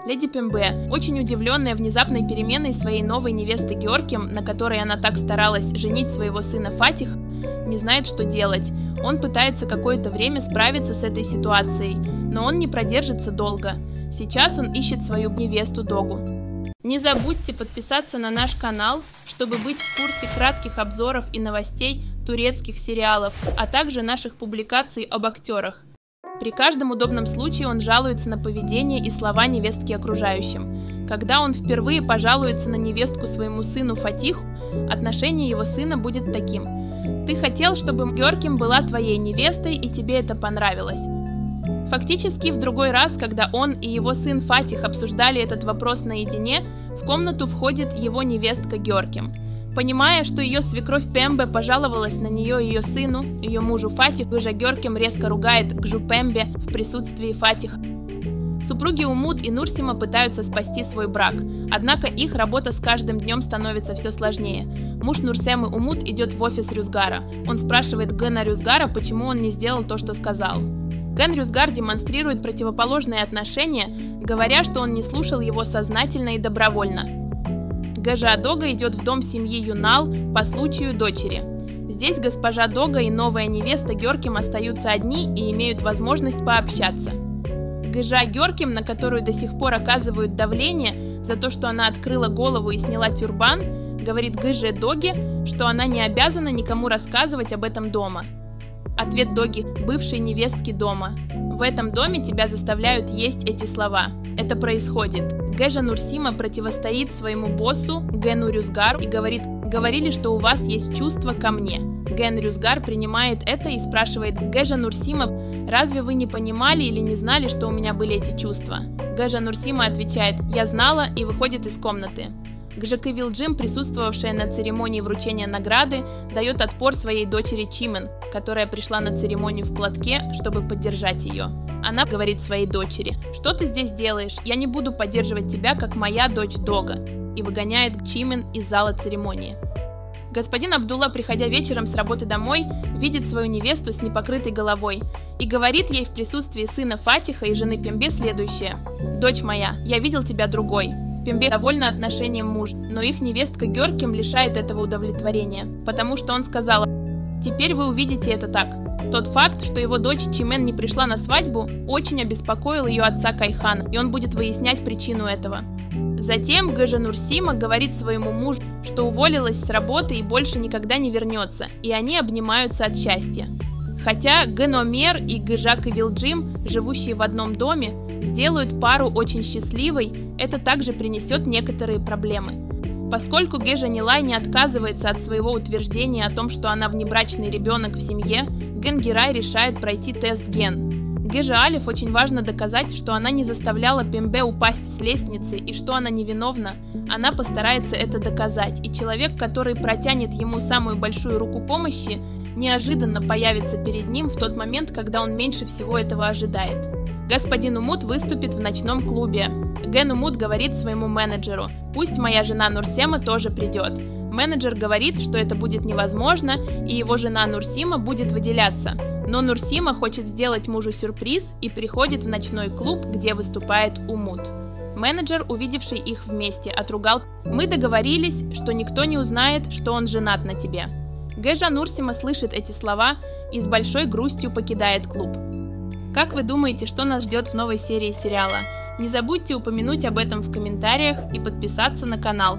Леди Пембе, очень удивленная внезапной переменой своей новой невесты Георкем, на которой она так старалась женить своего сына Фатих, не знает, что делать. Он пытается какое-то время справиться с этой ситуацией, но он не продержится долго. Сейчас он ищет свою невесту Догу. Не забудьте подписаться на наш канал, чтобы быть в курсе кратких обзоров и новостей турецких сериалов, а также наших публикаций об актерах. При каждом удобном случае он жалуется на поведение и слова невестки окружающим. Когда он впервые пожалуется на невестку своему сыну Фатиху, отношение его сына будет таким: «Ты хотел, чтобы Георкем была твоей невестой, и тебе это понравилось». Фактически, в другой раз, когда он и его сын Фатих обсуждали этот вопрос наедине, в комнату входит его невестка Георкем. Понимая, что ее свекровь Пембе пожаловалась на нее и ее сыну, ее мужу Фатих, Гыжа Георкем резко ругает Гжу Пембе в присутствии Фатиха. Супруги Умут и Нурсима пытаются спасти свой брак, однако их работа с каждым днем становится все сложнее. Муж Нурсемы Умут идет в офис Рюзгара. Он спрашивает Гена Рюзгара, почему он не сделал то, что сказал. Ген Рюзгар демонстрирует противоположные отношения, говоря, что он не слушал его сознательно и добровольно. Гежа Дога идет в дом семьи Юнал по случаю дочери. Здесь госпожа Дога и новая невеста Георкем остаются одни и имеют возможность пообщаться. Гежа Георкем, на которую до сих пор оказывают давление за то, что она открыла голову и сняла тюрбан, говорит Геже Доге, что она не обязана никому рассказывать об этом дома. Ответ Доги, бывшей невестки дома: «В этом доме тебя заставляют есть эти слова. Это происходит». Гежа Нурсима противостоит своему боссу Гену Рюзгару и говорит: «Говорили, что у вас есть чувства ко мне». Ген Рюзгар принимает это и спрашивает Гежа Нурсима: «Разве вы не понимали или не знали, что у меня были эти чувства?» Гежа Нурсима отвечает: «Я знала», и выходит из комнаты. Гжа Кывилджим, присутствовавшая на церемонии вручения награды, дает отпор своей дочери Чимен, которая пришла на церемонию в платке, чтобы поддержать ее. Она говорит своей дочери: «Что ты здесь делаешь? Я не буду поддерживать тебя, как моя дочь Дога», и выгоняет Чимен из зала церемонии. Господин Абдулла, приходя вечером с работы домой, видит свою невесту с непокрытой головой и говорит ей в присутствии сына Фатиха и жены Пембе следующее: «Дочь моя, я видел тебя другой». Пембе довольна отношением мужа, но их невестка Георкем лишает этого удовлетворения, потому что он сказал: «Теперь вы увидите это так». Тот факт, что его дочь Чимен не пришла на свадьбу, очень обеспокоил ее отца Кайхана, и он будет выяснять причину этого. Затем Гежа Нурсима говорит своему мужу, что уволилась с работы и больше никогда не вернется, и они обнимаются от счастья. Хотя Геномер и Гежа Кывилджим, живущие в одном доме, сделают пару очень счастливой, это также принесет некоторые проблемы. Поскольку Гежа Нилай не отказывается от своего утверждения о том, что она внебрачный ребенок в семье, Ген Гирай решает пройти тест ген. Гежа Алиф очень важно доказать, что она не заставляла Пембе упасть с лестницы и что она невиновна. Она постарается это доказать, и человек, который протянет ему самую большую руку помощи, неожиданно появится перед ним в тот момент, когда он меньше всего этого ожидает. Господин Умут выступит в ночном клубе. Ген Умут говорит своему менеджеру: «Пусть моя жена Нурсема тоже придет». Менеджер говорит, что это будет невозможно, и его жена Нурсима будет выделяться. Но Нурсима хочет сделать мужу сюрприз и приходит в ночной клуб, где выступает Умут. Менеджер, увидевший их вместе, отругал: «Мы договорились, что никто не узнает, что он женат на тебе». Гежа Нурсима слышит эти слова и с большой грустью покидает клуб. Как вы думаете, что нас ждет в новой серии сериала? Не забудьте упомянуть об этом в комментариях и подписаться на канал.